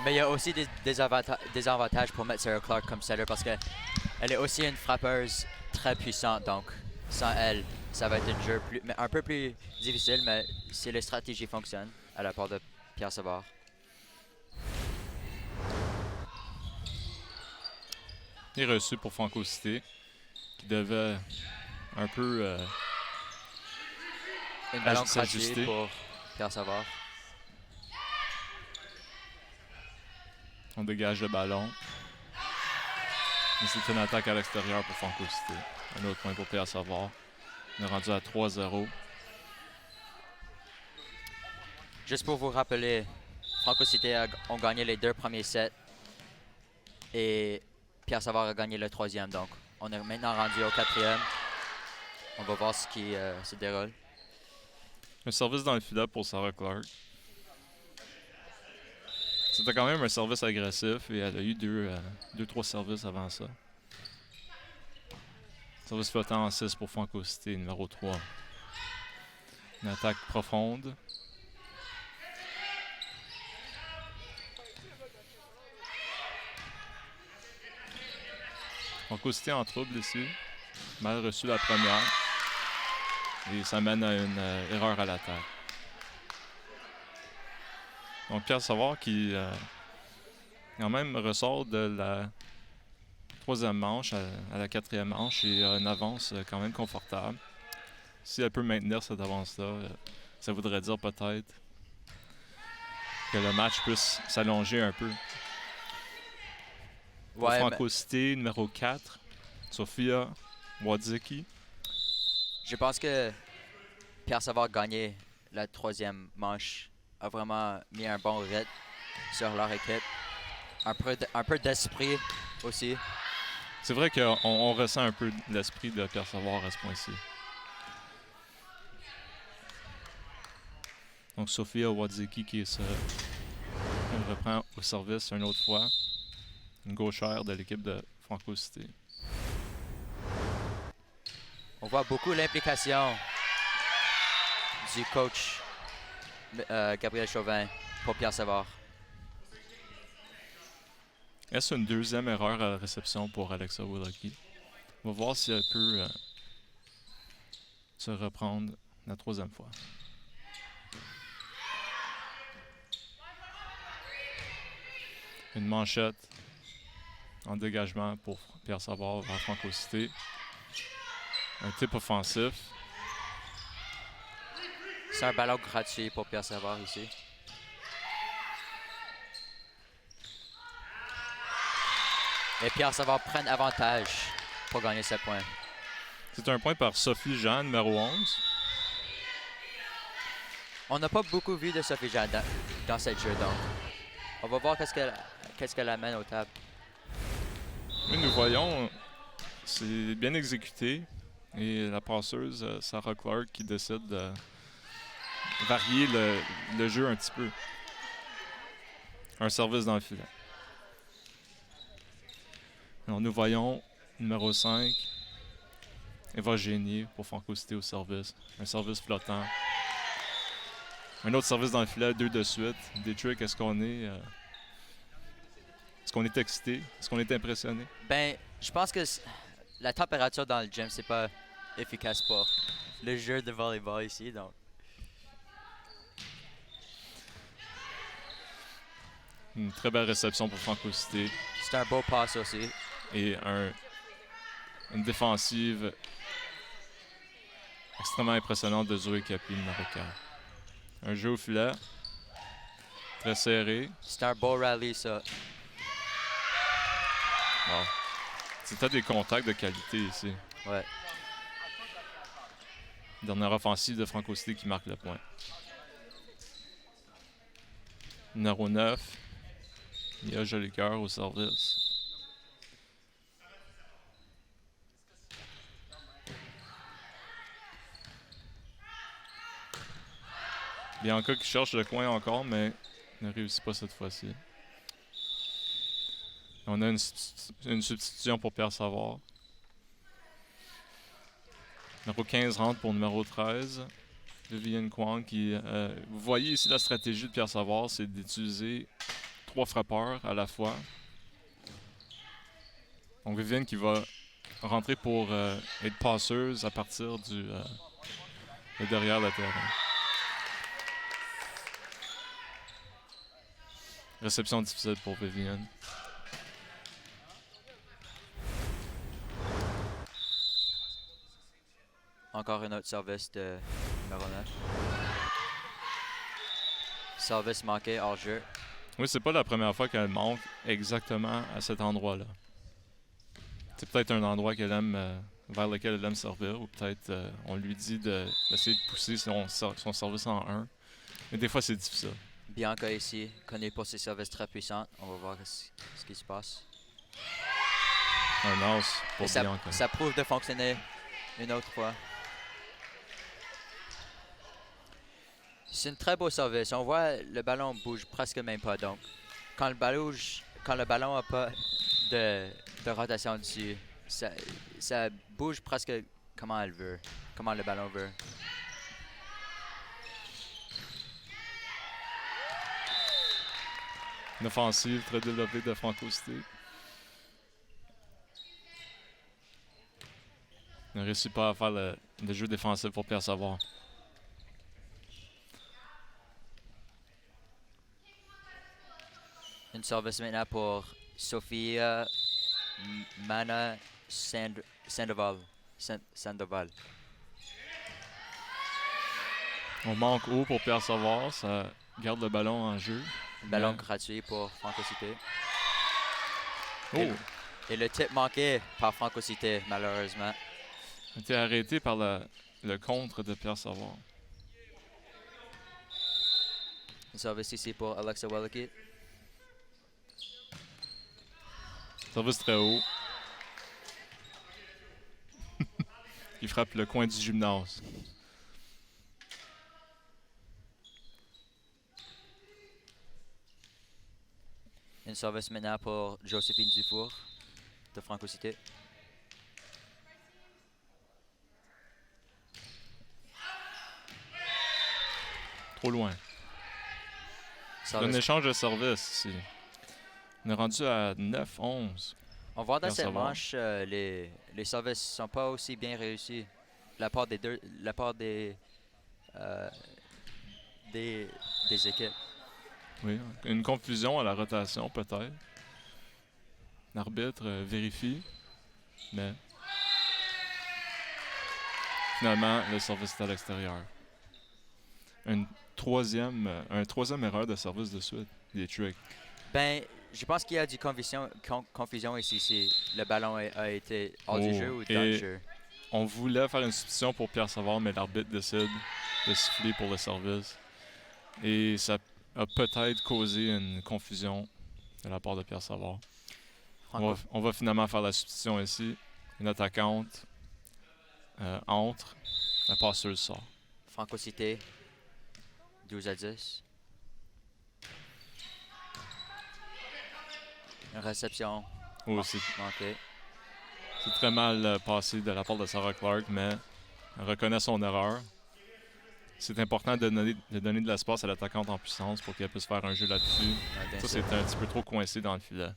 Mais il y a aussi des avantages pour mettre Sarah Clark comme setter parce qu'elle est aussi une frappeuse très puissante. Donc, sans elle, ça va être un jeu un peu plus difficile, mais si les stratégies fonctionnent à la part de Pierre Savard. Et reçu pour Franco Cité, qui devait un peu Une ballon s'ajuster gratuit pour Pierre Savard. On dégage le ballon. Mais c'est une attaque à l'extérieur pour Franco Cité. Un autre point pour Pierre Savard. On est rendu à 3-0. Juste pour vous rappeler, Franco Cité ont gagné les 2 premiers sets et Pierre Savard a gagné le 3e. Donc, on est maintenant rendu au 4e. On va voir ce qui se déroule. Un service dans le filet pour Sarah Clark. C'était quand même un service agressif et elle a eu 2-3 services avant ça. Service flottant en 6 pour Franco Cité, numéro 3. Une attaque profonde. Franco Cité en trouble ici. Mal reçu la première. Et ça mène à une erreur à l'attaque. Donc Pierre Savard qui quand même ressort de la 3e manche à la 4e manche et a une avance quand même confortable. Si elle peut maintenir cette avance-là, ça voudrait dire peut-être que le match puisse s'allonger un peu. Pour Ouais, Franco Cité, numéro 4, Sofia Wadzicki. je pense que Pierre Savard a gagné la 3e manche, a vraiment mis un bon rythme sur leur équipe. Un peu d'esprit aussi. C'est vrai qu'on ressent un peu l'esprit de Pierre Savard à ce point-ci. Donc Sofia Wadzicki qui elle reprend au service une autre fois. Une gauchère de l'équipe de Franco Cité. On voit beaucoup l'implication du coach Gabriel Chauvin pour Pierre Savard. Est-ce une 2e erreur à la réception pour Alexa Woloki? On va voir si elle peut se reprendre la 3e fois. Une manchette en dégagement pour Pierre Savard vers Franco Cité. Un type offensif. C'est un ballon gratuit pour Pierre Savard ici. Et Pierre Savard prend avantage pour gagner ce point. C'est un point par Sophie Jeanne, numéro 11. On n'a pas beaucoup vu de Sophie Jeanne dans cette jeu, donc on va voir qu'est-ce qu'elle amène aux tables. Mais nous voyons, c'est bien exécuté. Et la passeuse Sarah Clark qui décide de varier le jeu un petit peu. Un service dans le filet. Alors nous voyons numéro 5, Eva Génier pour Franco Cité au service. Un service flottant. Un autre service dans le filet, 2 de suite. Détruit, est-ce qu'on est excité? Est-ce qu'on est impressionné? Ben, je pense que la température dans le gym, c'est pas efficace pour le jeu de volleyball ici, donc. Une très belle réception pour Franco Cité. C'est un beau pass aussi. Et une défensive extrêmement impressionnante de Zoé Capi, numéro 4. Un jeu au filet. Très serré. C'est un beau rallye, ça. Wow. C'était des contacts de qualité ici. Ouais. Dernière offensive de Franco Cité qui marque le point. Numéro 9. Mia Jolicoeur au service. Bianca qui cherche le coin encore, mais ne réussit pas cette fois-ci. On a une substitution pour Pierre Savard. Numéro 15 rentre pour numéro 13. Viviane Kwang qui... vous voyez ici la stratégie de Pierre Savard, c'est d'utiliser 3 frappeurs à la fois. Donc Viviane qui va rentrer pour être passeuse à partir de derrière le terrain. Réception difficile pour Viviane. Encore un autre service de numéro 9. Service manqué hors jeu. Oui, c'est pas la première fois qu'elle manque exactement à cet endroit-là. C'est peut-être un endroit qu'elle aime, vers lequel elle aime servir, ou peut-être on lui dit d'essayer de pousser son service en 1. Mais des fois, c'est difficile. Bianca ici, connue pour ses services très puissants. On va voir ce qui se passe. Un as pour Et ça, Bianca. ça prouve de fonctionner une autre fois. C'est une très beau service. On voit le ballon bouge presque même pas. Donc, quand le ballon n'a pas de rotation dessus, ça bouge presque comment elle veut, comment le ballon veut. Une offensive très développée de Franco Cité. Il ne réussit pas à faire le jeu défensif pour Pierre Savard. Une service maintenant pour Sofia Mana Sandoval. Sandoval. On manque haut pour Pierre Savard. Ça garde le ballon en jeu. Un ballon Ouais. gratuit pour Franco Cité. Oh! Et le tip manqué par Franco Cité, malheureusement. Il a été arrêté par le contre de Pierre Savard. Une service ici pour Alexa Welke. Service très haut. Il frappe le coin du gymnase. Une service maintenant pour Joséphine Dufour de Franco Cité. Trop loin. C'est un Service. échange de service ici. On est rendu à 9-11. On voit dans Pierre cette Savard. manche, les services sont pas aussi bien réussis. La part des équipes. Oui, une confusion à la rotation peut-être. L'arbitre vérifie, mais finalement, le service est à l'extérieur. Un troisième erreur de service de suite, des tricks. Ben, je pense qu'il y a du confusion ici. Si le ballon a été hors du Oh, jeu ou dans et- le jeu. On voulait faire une substitution pour Pierre Savard, mais l'arbitre décide de siffler pour le service. Et ça a peut-être causé une confusion de la part de Pierre Savard. Franco, On va finalement faire la substitution ici. Une attaquante entre, la passeuse sort. Franco Cité, 12-10. Une réception Oh, c'est manquée. très mal passé de la part de Sarah Clark, mais elle reconnaît son erreur. C'est important de donner de l'espace à l'attaquante en puissance pour qu'elle puisse faire un jeu là-dessus. Ouais, bien Ça, sûr. c'est un petit peu trop coincé dans le filet.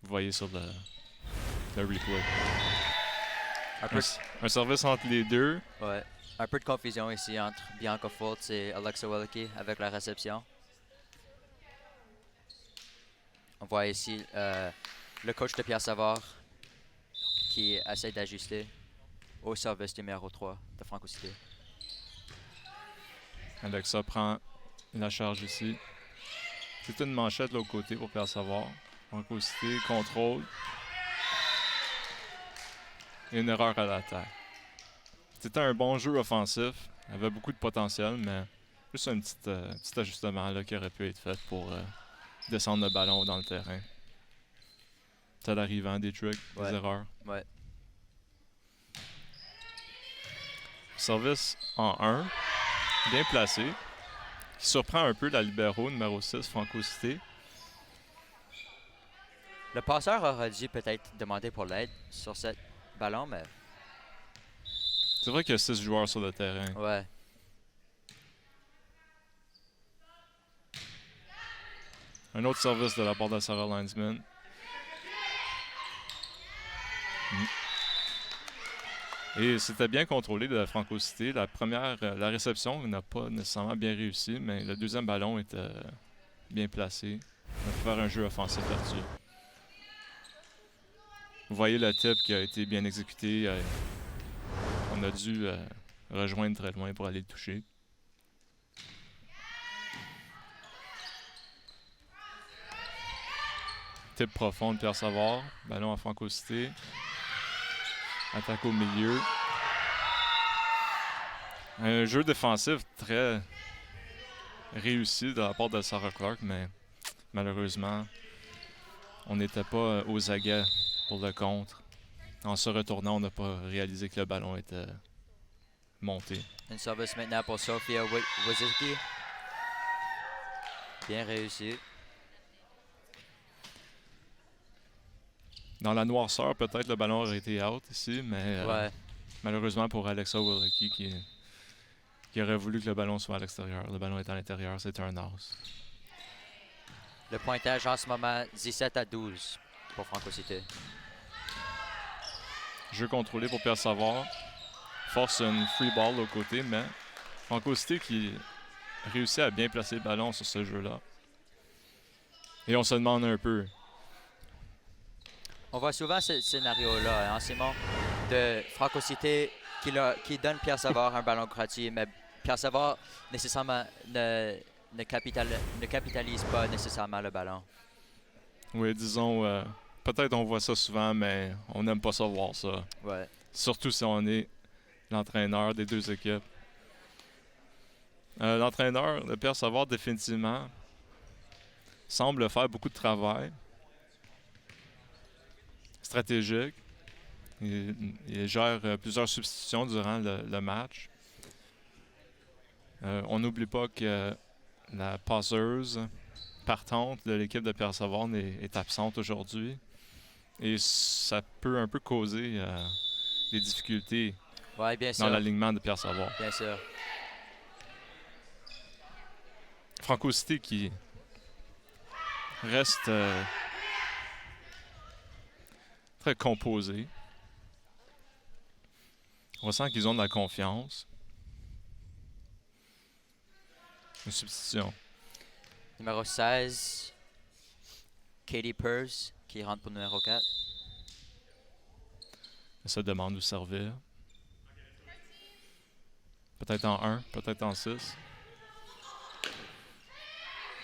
Vous voyez sur le replay. Un peu, Un service entre les deux. ouais. Un peu de confusion ici entre Bianca Fultz et Alexa Welke avec la réception. On voit ici le coach de Pierre Savard qui essaie d'ajuster au service numéro 3 de Franco Cité. Alexa prend la charge ici. C'est une manchette de l'autre côté pour Pierre Savard. Franco Cité, contrôle. Et une erreur à l'attaque. C'était un bon jeu offensif. Il avait beaucoup de potentiel, mais juste un petit ajustement là, qui aurait pu être fait pour descendre le ballon dans le terrain. C'est l'arrivant, des tricks, Ouais. des erreurs. Ouais. Service en 1, bien placé, qui surprend un peu la libéraux numéro 6, Franco Cité. Le passeur aurait dû peut-être demander pour l'aide sur ce ballon, mais C'est vrai qu'il y a 6 joueurs sur le terrain. ouais. Un autre service de la part de Sarah Linesman. Et c'était bien contrôlé de la Franco Cité. La la réception n'a pas nécessairement bien réussi, mais le deuxième ballon était bien placé. On a pu faire un jeu offensif là-dessus. Vous voyez le tip qui a été bien exécuté. On a dû rejoindre très loin pour aller le toucher. Tip profond de Pierre Savard. Ballon à Franco Cité. Attaque au milieu. Un jeu défensif très réussi de la part de Sarah Clark, mais malheureusement, on n'était pas aux aguets pour le contre. En se retournant, on n'a pas réalisé que le ballon était monté. Une service maintenant pour Sophia Wozicki. Bien réussi. Dans la noirceur, peut-être le ballon aurait été out ici, mais Ouais. malheureusement pour Alexa Wozicki qui aurait voulu que le ballon soit à l'extérieur. Le ballon est à l'intérieur, c'est un as. Le pointage en ce moment, 17-12 pour Franco Cité. Jeu contrôlé pour Pierre Savard. Force une free ball au côté, mais Franco Cité qui réussit à bien placer le ballon sur ce jeu-là. Et on se demande un peu. On voit souvent ce scénario-là, hein, Simon, de Franco Cité qui donne Pierre Savard un ballon gratuit, mais Pierre Savard nécessairement ne capitalise pas nécessairement le ballon. Oui, disons, peut-être on voit ça souvent, mais on n'aime pas ça voir ça. Ouais. Surtout si on est l'entraîneur des deux équipes. L'entraîneur de Pierre Savard, définitivement, semble faire beaucoup de travail stratégique. Il gère plusieurs substitutions durant le match. On n'oublie pas que la passeuse partante de l'équipe de Pierre Savard est absente aujourd'hui. Et ça peut un peu causer des difficultés Ouais, bien sûr. dans l'alignement de Pierre Savard. Bien sûr. Franco Cité qui reste très composé. On sent qu'ils ont de la confiance. Une substitution. Numéro 16, Katie Purse, qui rentre pour numéro 4. Elle se demande où servir. Peut-être en 1, peut-être en 6.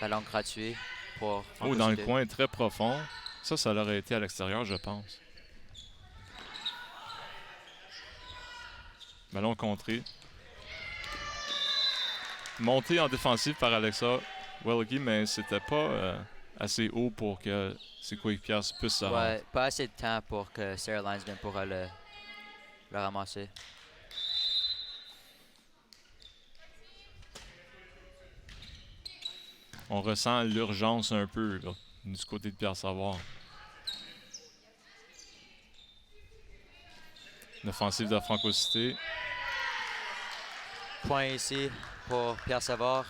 Ballon gratuit pour Franco Oh, dans le Cité. coin très profond. Ça aurait été à l'extérieur, je pense. Ballon contré. Monté en défensive par Alexa Wozicki, mais c'était pas assez haut pour que ses coéquipiers puissent se rendre. Ouais, pas assez de temps pour que Sarah Linesman pourra le ramasser. On ressent l'urgence un peu là, du côté de Pierre Savard. L'offensive de Franco Cité Point ici pour Pierre Savard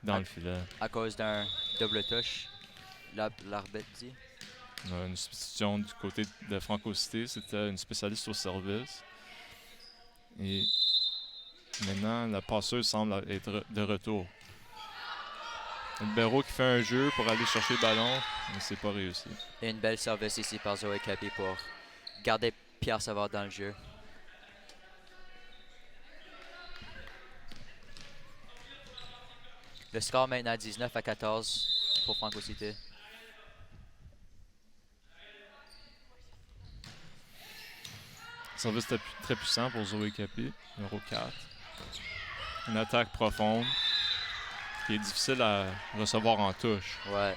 dans le filet. à cause d'un double touche. L'arbitre dit. On a une substitution du côté de Franco Cité. C'était une spécialiste au service. Et maintenant, la passeuse semble être de retour. Libero qui fait un jeu pour aller chercher le ballon, mais c'est pas réussi. Et une belle service ici par Zoé Capi pour garder Pierre Savard dans le jeu. Le score maintenant 19-14 pour Franco Cité. Service très puissant pour Zoé Capi, numéro 4. Une attaque profonde qui est difficile à recevoir en touche. Ouais.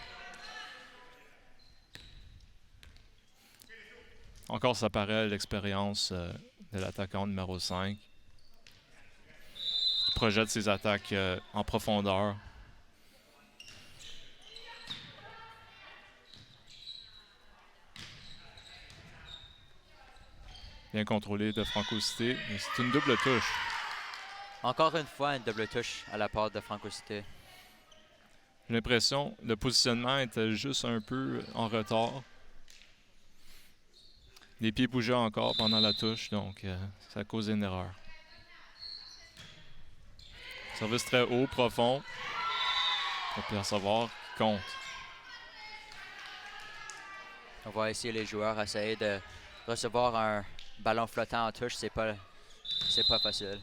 Encore, ça paraît l'expérience de l'attaquant numéro 5. Qui projette ses attaques en profondeur. Bien contrôlé de Franco Cité. Mais c'est une double touche. Encore une fois, une double touche à la part de Franco Cité. J'ai l'impression que le positionnement était juste un peu en retard. Les pieds bougeaient encore pendant la touche, donc ça a causé une erreur. Service très haut, profond. Pour Pierre Savard qui compte. On voit ici les joueurs essayer de recevoir un ballon flottant en touche. C'est pas facile.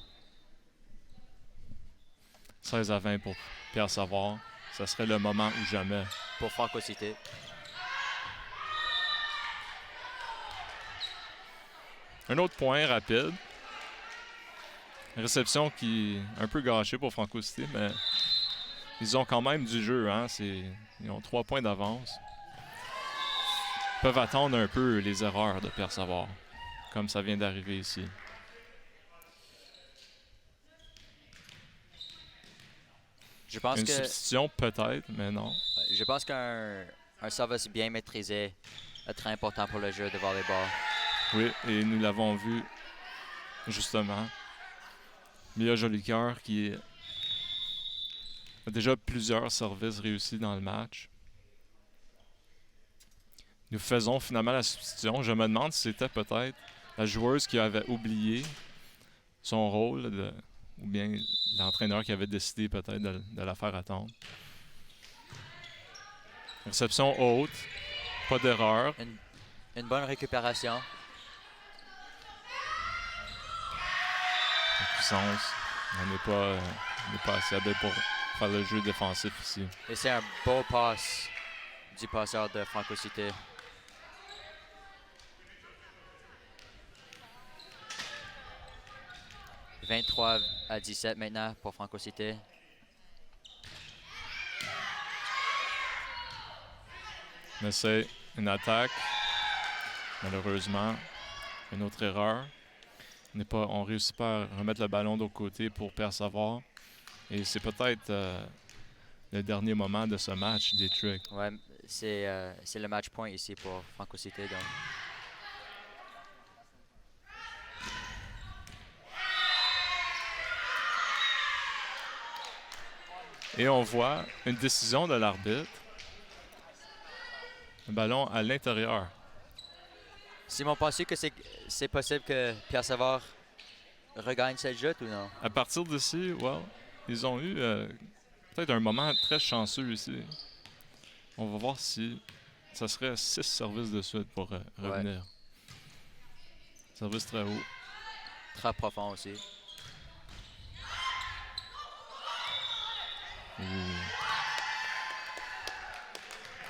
16-20 pour Pierre Savard. Ça serait le moment ou jamais. Pour Franco Cité. Un autre point rapide. Réception qui est un peu gâchée pour Franco Cité, mais Ils ont quand même du jeu, hein? Ils ont 3 points d'avance. Ils peuvent attendre un peu les erreurs de Pierre Savard, comme ça vient d'arriver ici. Je pense Une que substitution peut-être, mais non. je pense qu'un service bien maîtrisé est très important pour le jeu de volleyball. Oui, et nous l'avons vu justement. Mia Jolicoeur qui a déjà plusieurs services réussis dans le match. Nous faisons finalement la substitution. Je me demande si c'était peut-être la joueuse qui avait oublié son rôle ou bien l'entraîneur qui avait décidé peut-être de la faire attendre. Réception haute, pas d'erreur. Une bonne récupération. La puissance, on n'est pas assez habile pour faire le jeu défensif ici. Et c'est un beau passe du passeur de Franco Cité. « 23-17 maintenant pour Franco Cité. Mais c'est une attaque. Malheureusement, une autre erreur. On ne réussit pas à remettre le ballon de l'autre côté pour Pierre Savard. Et c'est peut-être le dernier moment de ce match des Tricks. Ouais, c'est le match point ici pour Franco Cité. Donc. Et on voit une décision de l'arbitre. Le ballon à l'intérieur. Simon, penses-tu que c'est possible que Pierre Savard regagne cette jeu ou non? À partir d'ici, ils ont eu peut-être un moment très chanceux ici. On va voir si ça serait 6 services de suite pour revenir. Ouais. Service très haut. Très profond aussi.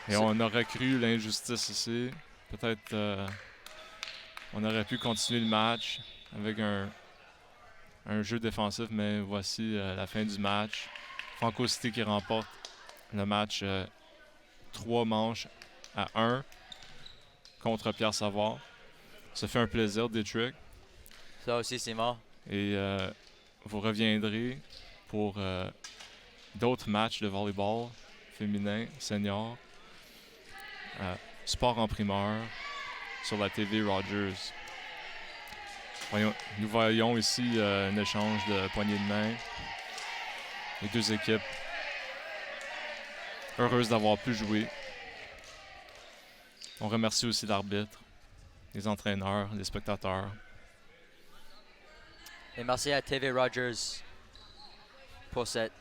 Et on aurait cru l'injustice ici. Peut-être on aurait pu continuer le match avec un jeu défensif, mais voici la fin du match. Franco Cité qui remporte le match 3 manches à 1 contre Pierre Savard. Ça fait un plaisir, Détrick. Ça aussi, Simon. Et vous reviendrez pour d'autres matchs de volleyball féminin, senior, sport en primeur, sur la TV Rogers. Nous voyons ici un échange de poignées de main. Les deux équipes heureuses d'avoir pu jouer. On remercie aussi l'arbitre, les entraîneurs, les spectateurs. Et merci à TV Rogers pour cette.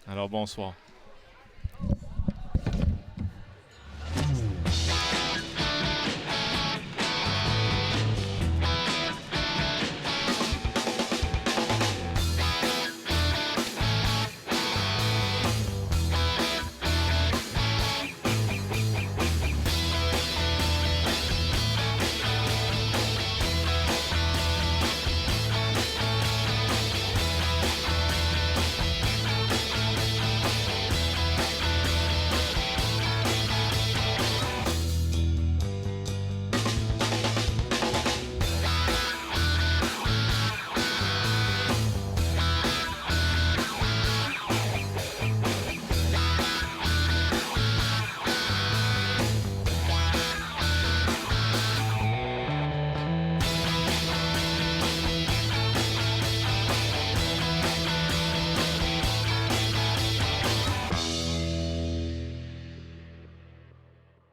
Alors bonsoir.